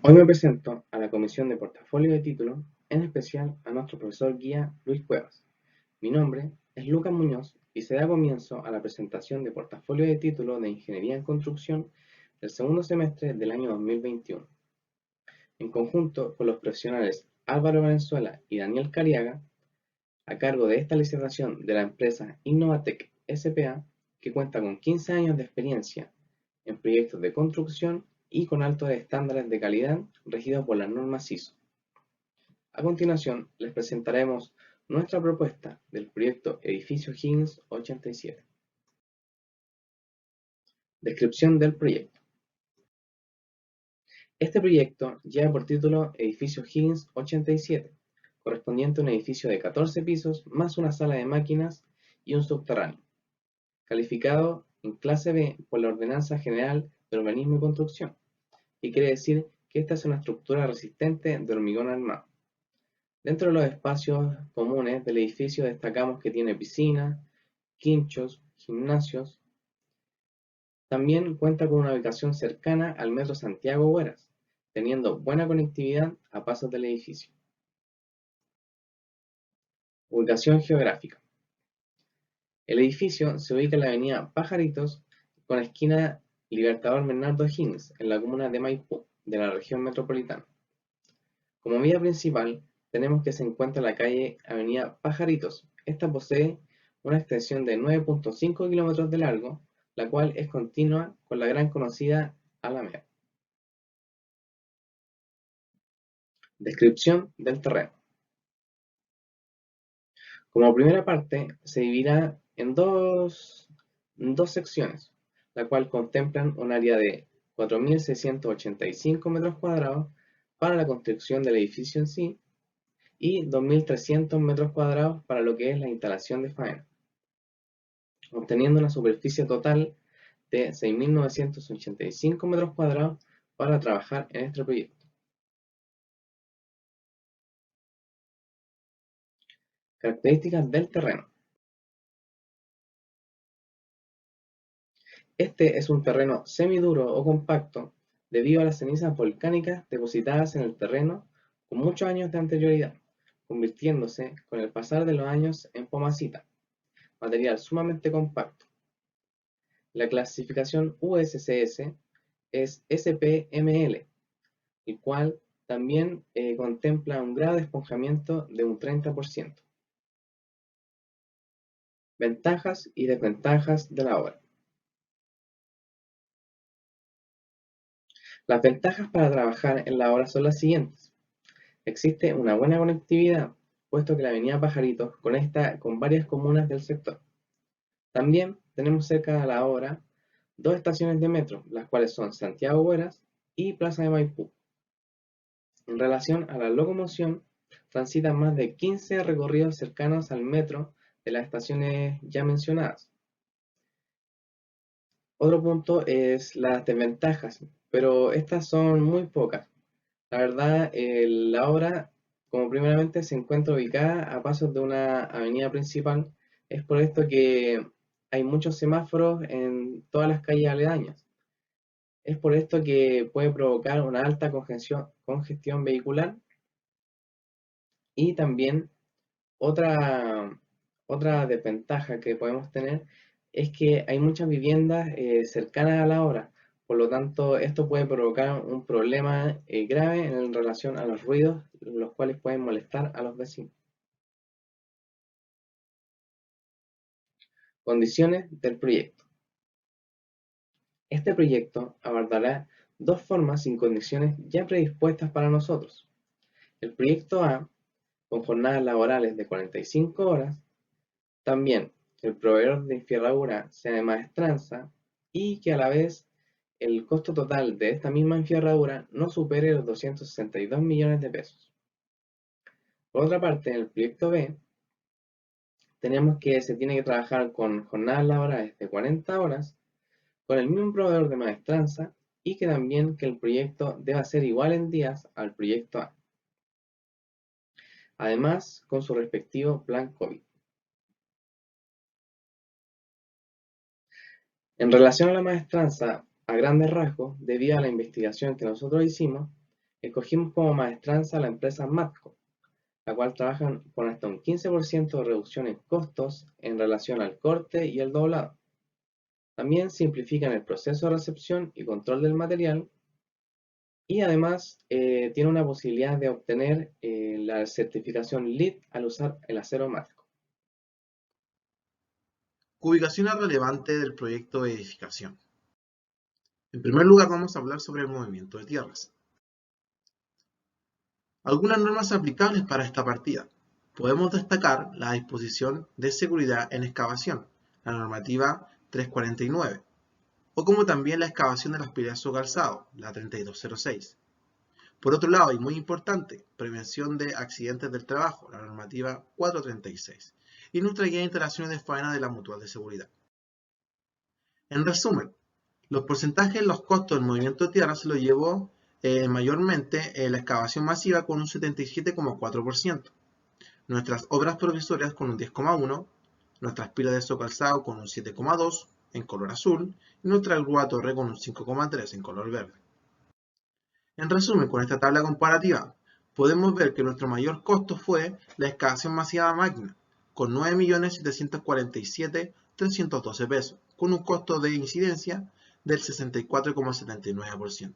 Hoy me presento a la Comisión de Portafolio de Títulos, en especial a nuestro profesor guía Luis Cuevas. Mi nombre es Lucas Muñoz y se da comienzo a la presentación de Portafolio de Títulos de Ingeniería en Construcción del segundo semestre del año 2021. En conjunto con los profesionales Álvaro Valenzuela y Daniel Cariaga, a cargo de esta licitación de la empresa Innovatec S.p.A., que cuenta con 15 años de experiencia en proyectos de construcción y con altos estándares de calidad regidos por las normas ISO. A continuación, les presentaremos nuestra propuesta del proyecto Edificio Higgins 87. Descripción del proyecto. Este proyecto lleva por título Edificio Higgins 87, correspondiente a un edificio de 14 pisos más una sala de máquinas y un subterráneo, calificado en clase B por la Ordenanza General de Urbanismo y Construcción, y quiere decir que esta es una estructura resistente de hormigón armado. Dentro de los espacios comunes del edificio destacamos que tiene piscina, quinchos, gimnasios. También cuenta con una ubicación cercana al Metro Santiago Hueras, teniendo buena conectividad a pasos del edificio. Ubicación geográfica. El edificio se ubica en la avenida Pajaritos con esquina Libertador Bernardo Higgins, en la comuna de Maipú, de la región metropolitana. Como vía principal, tenemos que se encuentra la calle Avenida Pajaritos. Esta posee una extensión de 9.5 kilómetros de largo, la cual es continua con la gran conocida Alameda. Descripción del terreno. Como primera parte, se dividirá en dos secciones, la cual contemplan un área de 4.685 metros cuadrados para la construcción del edificio en sí y 2.300 metros cuadrados para lo que es la instalación de faena, obteniendo una superficie total de 6.985 metros cuadrados para trabajar en este proyecto. Características del terreno. Este es un terreno semiduro o compacto debido a las cenizas volcánicas depositadas en el terreno con muchos años de anterioridad, convirtiéndose con el pasar de los años en pomacita, material sumamente compacto. La clasificación USCS es SPML, el cual también contempla un grado de esponjamiento de un 30%. Ventajas y desventajas de la obra. Las ventajas para trabajar en la obra son las siguientes. Existe una buena conectividad, puesto que la avenida Pajaritos conecta con varias comunas del sector. También tenemos cerca de la obra dos estaciones de metro, las cuales son Santiago Hueras y Plaza de Maipú. En relación a la locomoción, transitan más de 15 recorridos cercanos al metro de las estaciones ya mencionadas. Otro punto es las desventajas, pero estas son muy pocas. La verdad, la obra, como primeramente se encuentra ubicada a pasos de una avenida principal, es por esto que hay muchos semáforos en todas las calles aledañas. Es por esto que puede provocar una alta congestión vehicular y también otra, otra desventaja que podemos tener es que hay muchas viviendas cercanas a la obra, por lo tanto esto puede provocar un problema grave en relación a los ruidos, los cuales pueden molestar a los vecinos. Condiciones del proyecto. Este proyecto abordará dos formas sin condiciones ya predispuestas para nosotros. El proyecto A, con jornadas laborales de 45 horas, también que el proveedor de enferradura sea de maestranza y que a la vez el costo total de esta misma enferradura no supere los 262 millones de pesos. Por otra parte, en el proyecto B, tenemos que se tiene que trabajar con jornadas laborales de 40 horas, con el mismo proveedor de maestranza y que también que el proyecto deba ser igual en días al proyecto A. Además, con su respectivo plan COVID. En relación a la maestranza, a grandes rasgos, debido a la investigación que nosotros hicimos, Escogimos como maestranza la empresa Matco, la cual trabajan con hasta un 15% de reducción en costos en relación al corte y el doblado. También simplifican el proceso de recepción y control del material y además tiene una posibilidad de obtener la certificación LEED al usar el acero Matco. Ubicaciones relevantes del proyecto de edificación. En primer lugar, vamos a hablar sobre el movimiento de tierras. Algunas normas aplicables para esta partida. Podemos destacar la disposición de seguridad en excavación, la normativa 349, o como también la excavación de las piedras o calzado, la 3206. Por otro lado, y muy importante, prevención de accidentes del trabajo, la normativa 436, y nuestra guía de instalaciones de faena de la Mutual de Seguridad. En resumen, los porcentajes en los costos del movimiento de tierra se lo llevó mayormente la excavación masiva con un 77,4%, nuestras obras provisorias con un 10,1%, nuestras pilas de socalzado con un 7,2% en color azul y nuestra grúa torre con un 5,3% en color verde. En resumen, con esta tabla comparativa, podemos ver que nuestro mayor costo fue la excavación masiva a máquina, con 9.747.312 pesos, con un costo de incidencia del 64,79%,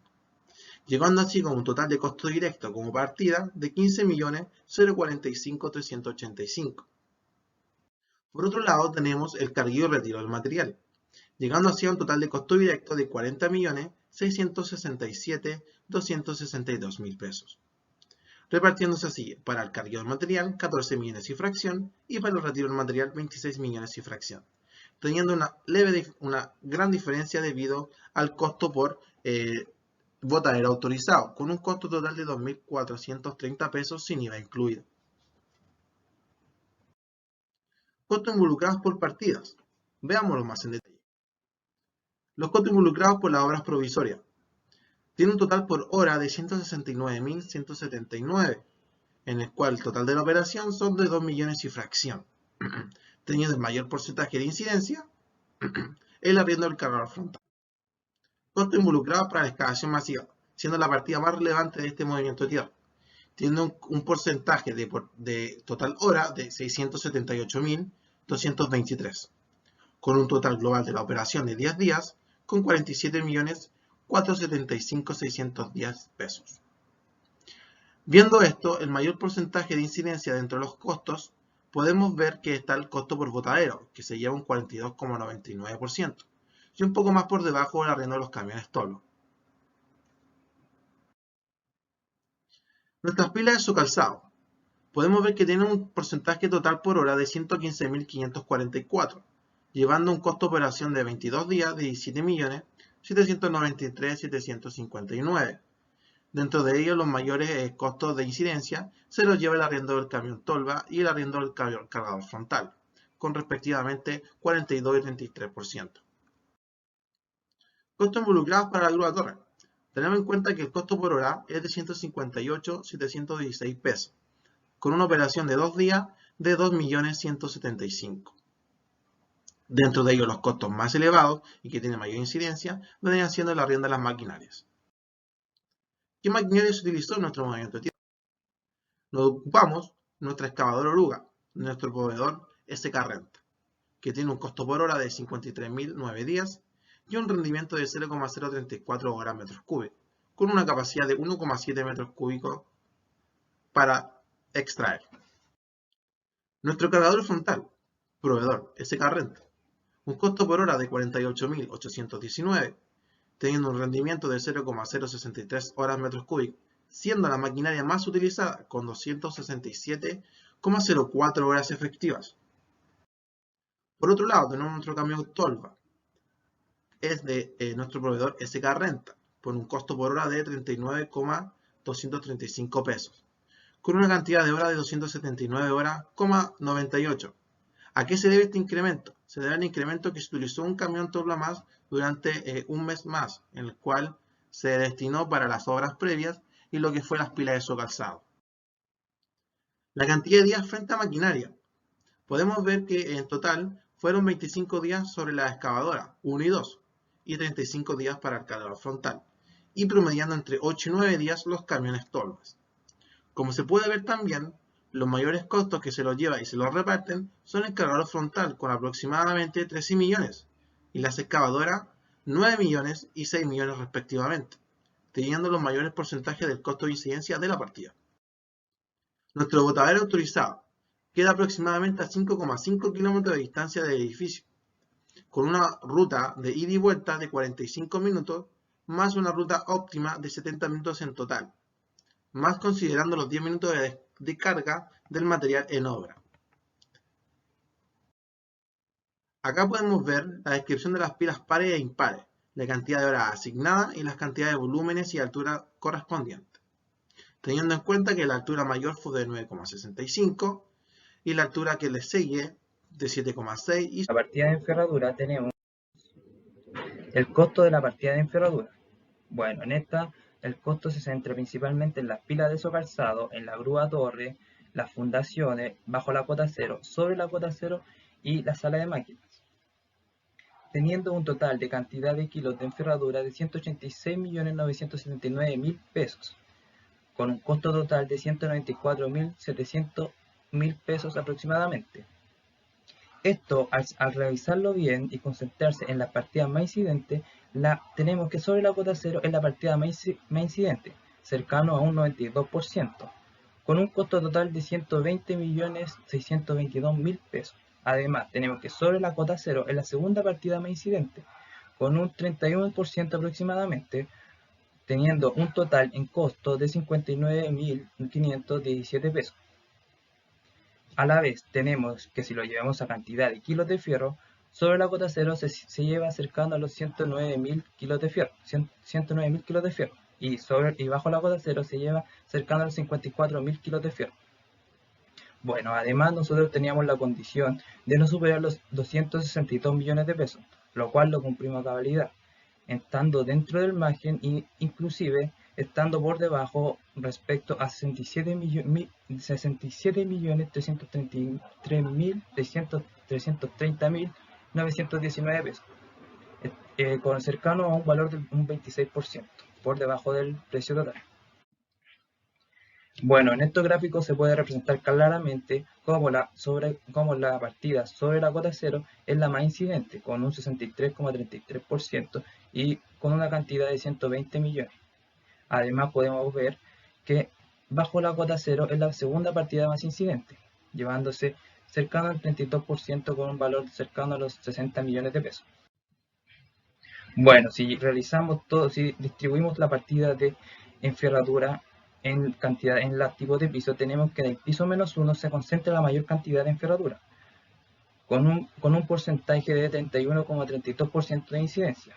llegando así con un total de costo directo como partida de 15.045.385. Por otro lado, tenemos el carguillo y retiro del material, llegando así a un total de costo directo de 40.667.262.000 pesos, repartiéndose así para el carguillo del material 14 millones y fracción y para el retiro del material 26 millones y fracción, teniendo una gran diferencia debido al costo por botadero autorizado, con un costo total de 2.430 pesos sin IVA incluido. Costos involucrados por partidas. Veámoslo más en detalle. Los costos involucrados por las obras provisorias. Tiene un total por hora de 169.179, en el cual el total de la operación son de 2 millones y fracción, teniendo el mayor porcentaje de incidencia el arriendo del cargador frontal. Costo involucrado para la excavación masiva, siendo la partida más relevante de este movimiento de tierra, tiene un porcentaje de total hora de 678.223, con un total global de la operación de 10 días con 47.475.610 pesos. Viendo esto, el mayor porcentaje de incidencia dentro de los costos, podemos ver que está el costo por botadero, que se lleva un 42,99%, y un poco más por debajo del arriendo de los camiones tolo. Nuestras pilas de su calzado. Podemos ver que tienen un porcentaje total por hora de 115.544, llevando un costo de operación de 22 días de 17.793.759. Dentro de ellos, los mayores costos de incidencia se los lleva el arriendo del camión tolva y el arriendo del cargador frontal, con respectivamente 42 y 33%. Costos involucrados para la grúa torre. Tenemos en cuenta que el costo por hora es de 158.716 pesos, con una operación de 2 días de 2.175.000. Dentro de ellos, los costos más elevados y que tienen mayor incidencia vendrían siendo el arriendo de las maquinarias. ¿Qué maquinaria se utilizó en nuestro movimiento de tierra? Nos ocupamos nuestra excavadora oruga, nuestro proveedor SK Renta, que tiene un costo por hora de 53.009 días y un rendimiento de 0,034 horas metros cúbicos, con una capacidad de 1,7 metros cúbicos para extraer. Nuestro cargador frontal, proveedor SK Renta, un costo por hora de 48.819, teniendo un rendimiento de 0,063 horas metros cúbicos, siendo la maquinaria más utilizada con 267,04 horas efectivas. Por otro lado, tenemos nuestro camión tolva, es de nuestro proveedor SK Renta, por un costo por hora de 39,235 pesos, con una cantidad de horas de 279 horas,98. ¿A qué se debe este incremento? Se debe al incremento que se utilizó un camión tolva más durante un mes más, en el cual se destinó para las obras previas y lo que fue las pilas de socalzado. La cantidad de días frente a maquinaria. Podemos ver que en total fueron 25 días sobre la excavadora 1 y 2 y 35 días para el cargador frontal, y promediando entre 8 y 9 días los camiones tolvas. Como se puede ver también, los mayores costos que se los lleva y se los reparten son el cargador frontal con aproximadamente 13 millones y las excavadoras 9 millones y 6 millones respectivamente, teniendo los mayores porcentajes del costo de incidencia de la partida. Nuestro botadero autorizado queda aproximadamente a 5,5 kilómetros de distancia del edificio, con una ruta de ida y vuelta de 45 minutos más una ruta óptima de 70 minutos en total, más considerando los 10 minutos de carga del material en obra. Acá podemos ver la descripción de las pilas pares e impares, la cantidad de horas asignadas y las cantidades de volúmenes y altura correspondientes, teniendo en cuenta que la altura mayor fue de 9,65 y la altura que le sigue de 7,6 y la partida de enferradura tenemos el costo de la partida de enferradura. Bueno, en esta el costo se centra principalmente en las pilas de socalzado, en la grúa torre, las fundaciones, bajo la cota cero, sobre la cota cero y la sala de máquinas, teniendo un total de cantidad de kilos de enferradura de 186.979.000 pesos, con un costo total de 194.700.000 pesos aproximadamente. Esto, al revisarlo bien y concentrarse en las partidas más incidentes, tenemos que sobre la cota cero es la partida más incidente, cercano a un 92%, con un costo total de 120.622.000 pesos. Además, tenemos que sobre la cota cero es la segunda partida más incidente, con un 31% aproximadamente, teniendo un total en costo de 59.517 pesos. A la vez, tenemos que si lo llevamos a cantidad de kilos de fierro, sobre la cota cero se lleva acercando a los 109.000 kilos de fierro, 109.000 kilos de fierro, y bajo la cota cero se lleva cercano a los 54.000 kilos de fierro. Bueno, además nosotros teníamos la condición de no superar los 262 millones de pesos, lo cual lo cumplimos a cabalidad, estando dentro del margen e inclusive estando por debajo respecto a 67.330.919 pesos, cercano a un valor de un 26%, por debajo del precio total. Bueno, en estos gráficos se puede representar claramente cómo la partida sobre la cota cero es la más incidente, con un 63,33% y con una cantidad de 120 millones. Además podemos ver que bajo la cota cero es la segunda partida más incidente, llevándose cercano al 32% con un valor cercano a los 60 millones de pesos. Bueno, si distribuimos la partida de enferradura en los tipos de piso, tenemos que en el piso -1 se concentra la mayor cantidad de enferradura, con un porcentaje de 31,32% de incidencia.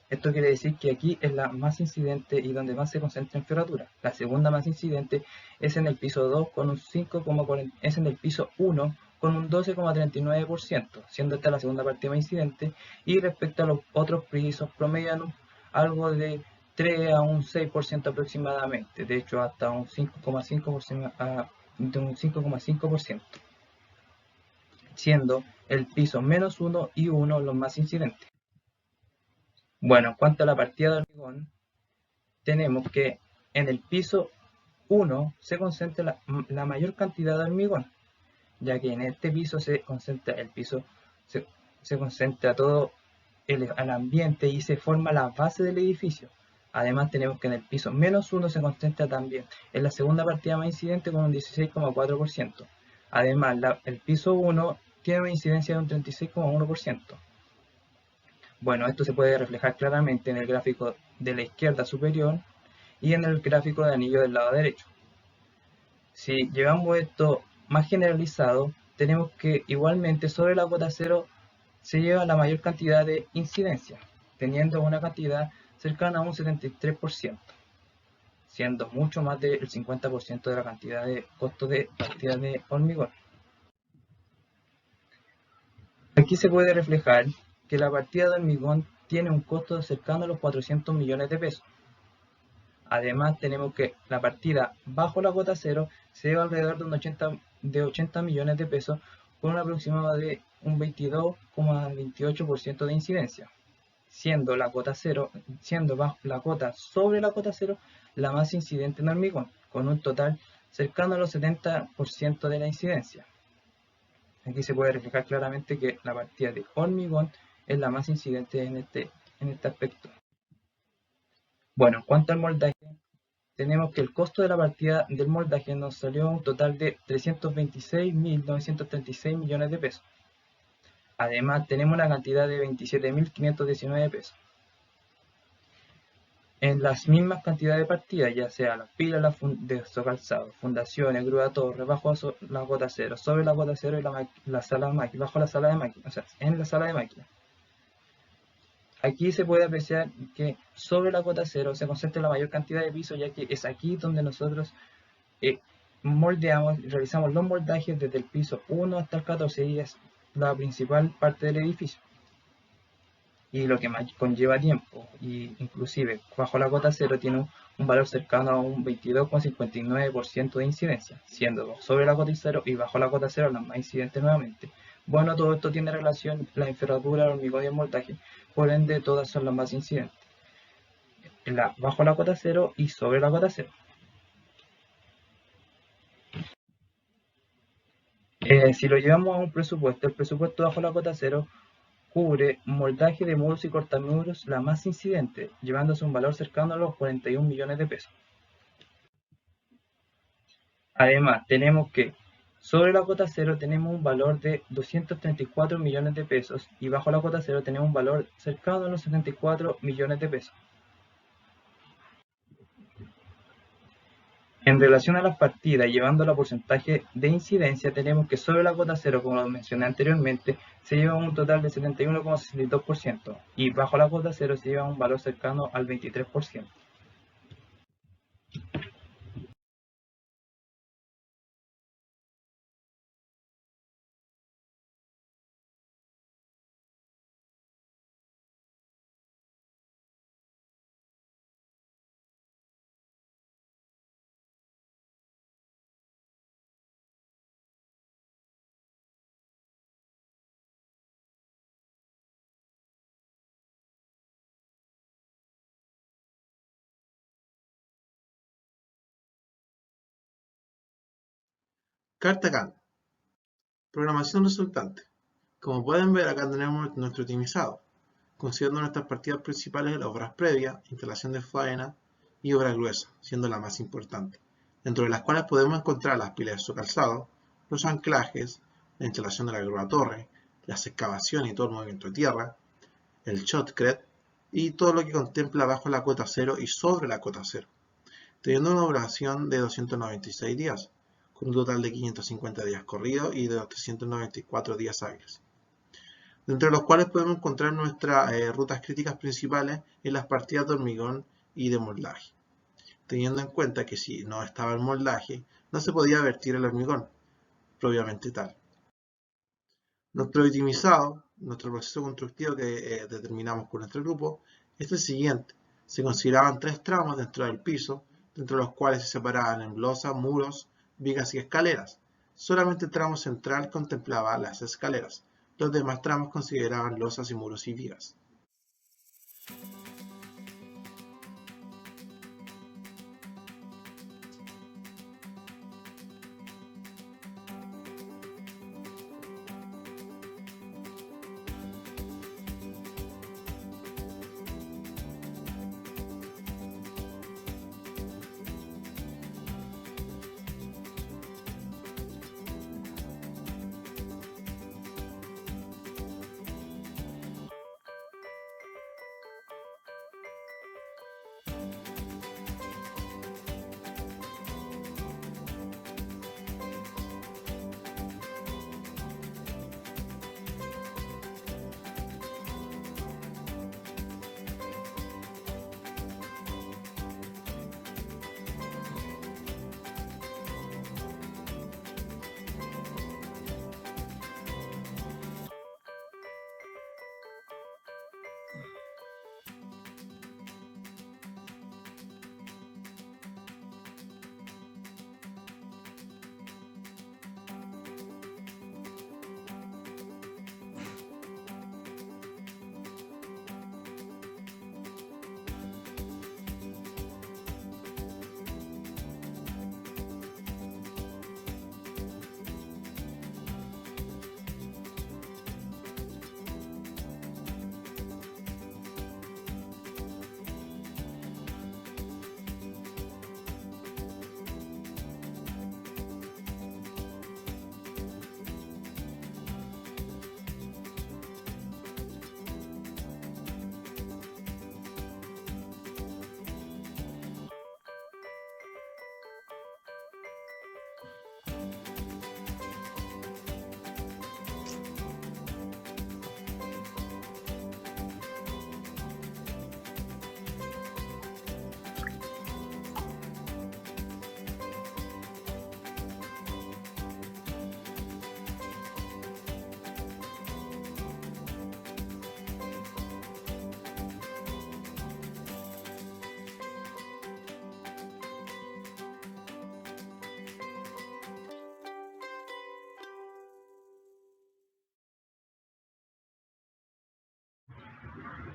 Esto quiere decir que aquí es la más incidente y donde más se concentra enferradura. La segunda más incidente es en el piso 2 con un 5,40, es en el piso 1 con un 12,39%, siendo esta la segunda partida más incidente, y respecto a los otros pisos promedian algo de 3 a un 6% aproximadamente, de hecho hasta un 5,5%, siendo el piso -1 y 1 los más incidentes. Bueno, en cuanto a la partida de hormigón, tenemos que en el piso 1 se concentra la mayor cantidad de hormigón, ya que en este piso se concentra se concentra todo el ambiente y se forma la base del edificio. Además tenemos que en el piso -1 se concentra también, es la segunda partida más incidente con un 16,4%. Además el piso 1 tiene una incidencia de un 36,1%. Bueno, esto se puede reflejar claramente en el gráfico de la izquierda superior y en el gráfico de anillo del lado derecho. Si llevamos esto más generalizado, tenemos que igualmente sobre la cota cero se lleva la mayor cantidad de incidencia, teniendo una cantidad cercana a un 73%, siendo mucho más del 50% de la cantidad de costo de partida de hormigón. Aquí se puede reflejar que la partida de hormigón tiene un costo cercano a los 400 millones de pesos. Además tenemos que la partida bajo la cota cero se lleva alrededor de 80 millones de pesos con un aproximado de un 22,28% de incidencia, siendo la cota 0, la cota sobre la cota 0 la más incidente en hormigón, con un total cercano a los 70% de la incidencia. Aquí se puede reflejar claramente que la partida de hormigón es la más incidente en este aspecto. Bueno, en cuanto al moldaje, tenemos que el costo de la partida del moldaje nos salió un total de 326.936 millones de pesos. Además, tenemos una cantidad de 27.519 pesos. En las mismas cantidades de partidas, ya sea las pilas de calzado, fundaciones, grúa, torre, bajo la cota 0, sobre la cota 0 y la sala de máquina, bajo la sala de máquina, o sea, en la sala de máquina. Aquí se puede apreciar que sobre la cota 0 se concentra la mayor cantidad de pisos, ya que es aquí donde nosotros realizamos los moldajes desde el piso 1 hasta el 14 y es la principal parte del edificio. Y lo que más conlleva tiempo, y inclusive bajo la cota 0 tiene un valor cercano a un 22,59% de incidencia, siendo sobre la cota 0 y bajo la cota 0 las más incidentes nuevamente. Bueno, todo esto tiene relación la enferradura, el hormigón y el moldaje, por ende todas son las más incidentes, bajo la cota 0 y sobre la cota 0. Si lo llevamos a un presupuesto, el presupuesto bajo la cota 0 cubre moldaje de muros y cortamuros la más incidente, llevándose un valor cercano a los 41 millones de pesos. Además, tenemos que sobre la cota 0 tenemos un valor de 234 millones de pesos y bajo la cota 0 tenemos un valor cercano a los 74 millones de pesos. En relación a las partidas, llevando la porcentaje de incidencia, tenemos que sobre la cota 0, como lo mencioné anteriormente, se lleva un total de 71,62% y bajo la cota 0 se lleva un valor cercano al 23%. Carta CAD. Programación resultante. Como pueden ver, acá tenemos nuestro optimizado, considerando nuestras partidas principales de las obras previas, instalación de faena y obra gruesa, siendo la más importante, dentro de las cuales podemos encontrar las pilas de calzado, los anclajes, la instalación de la grúa torre, las excavaciones y todo el movimiento de tierra, el shotcrete y todo lo que contempla bajo la cota 0 y sobre la cota 0, teniendo una duración de 296 días, con un total de 550 días corridos y de 394 días hábiles, dentro de los cuales podemos encontrar nuestras rutas críticas principales en las partidas de hormigón y de moldaje, teniendo en cuenta que si no estaba el moldaje, no se podía vertir el hormigón, propiamente tal. Nuestro optimizado, nuestro proceso constructivo que determinamos con nuestro grupo, es el siguiente. Se consideraban 3 tramos dentro del piso, dentro de los cuales se separaban en losas, muros, vigas y escaleras. Solamente el tramo central contemplaba las escaleras. Los demás tramos consideraban losas y muros y vigas.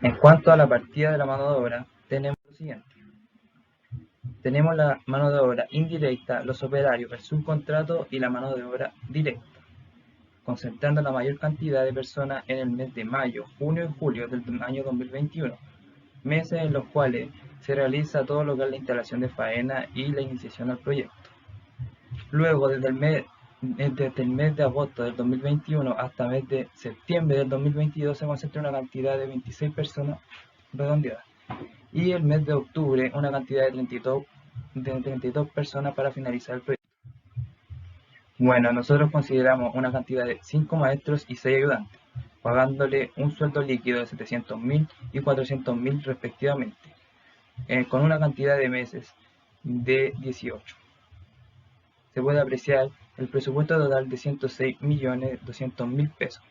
En cuanto a la partida de la mano de obra, tenemos lo siguiente. Tenemos la mano de obra indirecta, los operarios, el subcontrato y la mano de obra directa, concentrando la mayor cantidad de personas en el mes de mayo, junio y julio del año 2021, meses en los cuales se realiza todo lo que es la instalación de faena y la iniciación del proyecto. Luego, desde el mes de agosto del 2021 hasta el mes de septiembre del 2022 se concentra una cantidad de 26 personas redondeadas. Y el mes de octubre una cantidad de 32 personas para finalizar el proyecto. Bueno, nosotros consideramos una cantidad de 5 maestros y 6 ayudantes, pagándole un sueldo líquido de 700.000 y 400.000 respectivamente, con una cantidad de meses de 18. Se puede apreciar el presupuesto total de 106.200.000 pesos.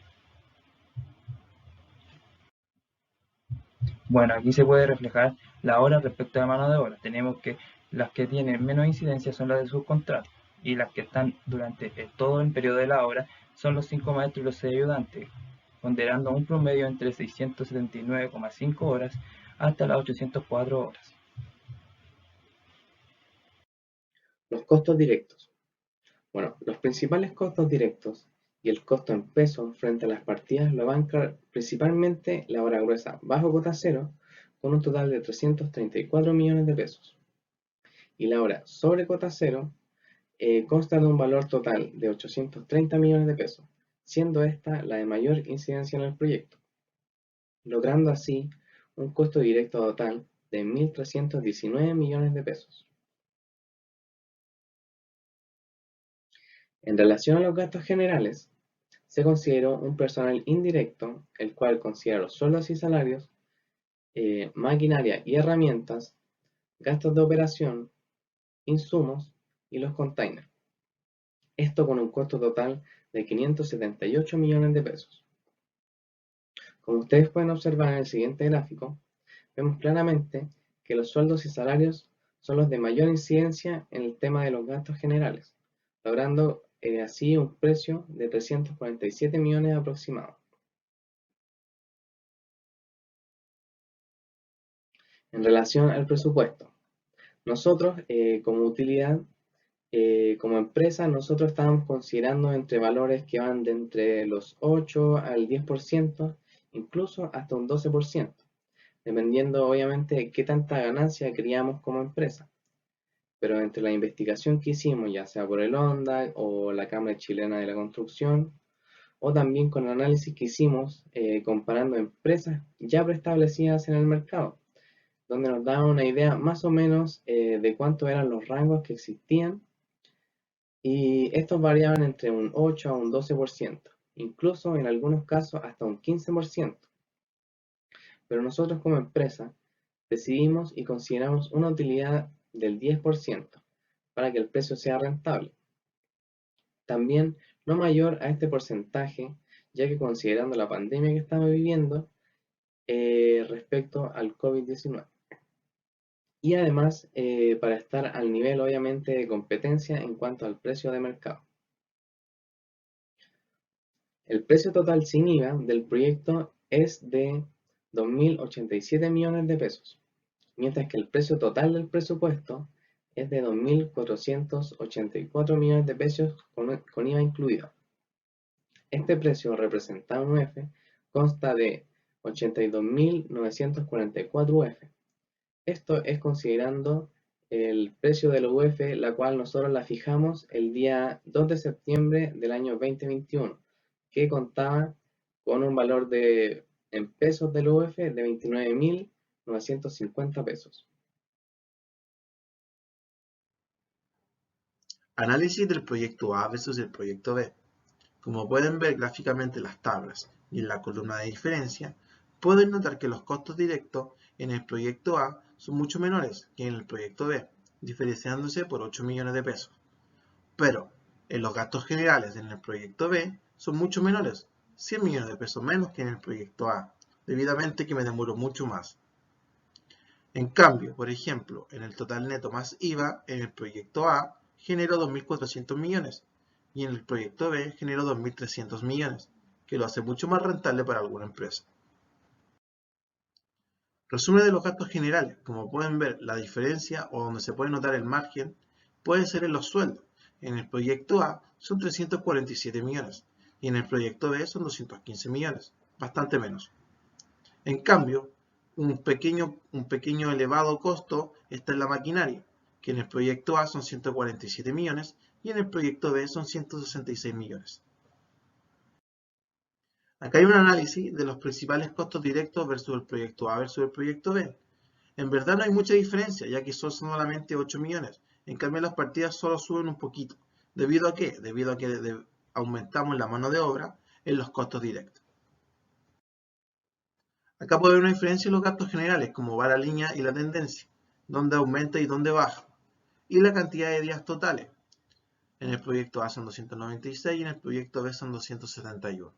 Bueno, aquí se puede reflejar la hora respecto a la mano de obra. Tenemos que las que tienen menos incidencia son las de subcontrato y las que están durante todo el periodo de la obra son los 5 maestros y los 6 ayudantes, ponderando un promedio entre 679,5 horas hasta las 804 horas. Los costos directos. Bueno, los principales costos directos y el costo en pesos frente a las partidas lo banca principalmente la hora gruesa bajo cota cero, con un total de 334 millones de pesos. Y la hora sobre cota cero consta de un valor total de 830 millones de pesos, siendo esta la de mayor incidencia en el proyecto, logrando así un costo directo total de 1.319 millones de pesos. En relación a los gastos generales, se consideró un personal indirecto, el cual considera los sueldos y salarios, maquinaria y herramientas, gastos de operación, insumos y los containers. Esto con un costo total de 578 millones de pesos. Como ustedes pueden observar en el siguiente gráfico, vemos claramente que los sueldos y salarios son los de mayor incidencia en el tema de los gastos generales, logrando así un precio de 347 millones aproximado. En relación al presupuesto, nosotros como utilidad, como empresa, nosotros estamos considerando entre valores que van de entre los 8 al 10%, incluso hasta un 12%, dependiendo obviamente de qué tanta ganancia queríamos como empresa. Pero entre la investigación que hicimos, ya sea por el ONDAC o la Cámara Chilena de la Construcción, o también con el análisis que hicimos comparando empresas ya preestablecidas en el mercado, donde nos daba una idea más o menos de cuántos eran los rangos que existían, y estos variaban entre un 8 a un 12%, incluso en algunos casos hasta un 15%. Pero nosotros como empresa decidimos y consideramos una utilidad del 10% para que el precio sea rentable. También no mayor a este porcentaje, ya que considerando la pandemia que estamos viviendo respecto al COVID-19. Y además para estar al nivel obviamente de competencia en cuanto al precio de mercado. El precio total sin IVA del proyecto es de 2.087 millones de pesos, mientras que el precio total del presupuesto es de 2.484 millones de pesos con IVA incluido. Este precio representado en UF consta de 82.944 UF. Esto es considerando el precio de la UF, la cual nosotros la fijamos el día 2 de septiembre del año 2021, que contaba con un valor en pesos del UF de 29.950 pesos. Análisis del proyecto A versus el proyecto B. Como pueden ver gráficamente en las tablas y en la columna de diferencia, pueden notar que los costos directos en el proyecto A son mucho menores que en el proyecto B, diferenciándose por 8 millones de pesos. Pero en los gastos generales en el proyecto B son mucho menores, 100 millones de pesos menos que en el proyecto A, debidamente que me demoró mucho más. En cambio, por ejemplo, en el total neto más IVA, en el proyecto A generó 2.400 millones y en el proyecto B generó 2.300 millones, que lo hace mucho más rentable para alguna empresa. Resumen de los gastos generales. Como pueden ver, la diferencia o donde se puede notar el margen puede ser en los sueldos. En el proyecto A son 347 millones y en el proyecto B son 215 millones, bastante menos. En cambio, un pequeño elevado costo está en la maquinaria, que en el proyecto A son 147 millones y en el proyecto B son 166 millones. Acá hay un análisis de los principales costos directos versus el proyecto A versus el proyecto B. En verdad no hay mucha diferencia, ya que son solamente 8 millones. En cambio, las partidas solo suben un poquito. ¿Debido a qué? Debido a que aumentamos la mano de obra en los costos directos. Acá puede haber una diferencia en los gastos generales, como va la línea y la tendencia, dónde aumenta y dónde baja, y la cantidad de días totales. En el proyecto A son 296 y en el proyecto B son 271.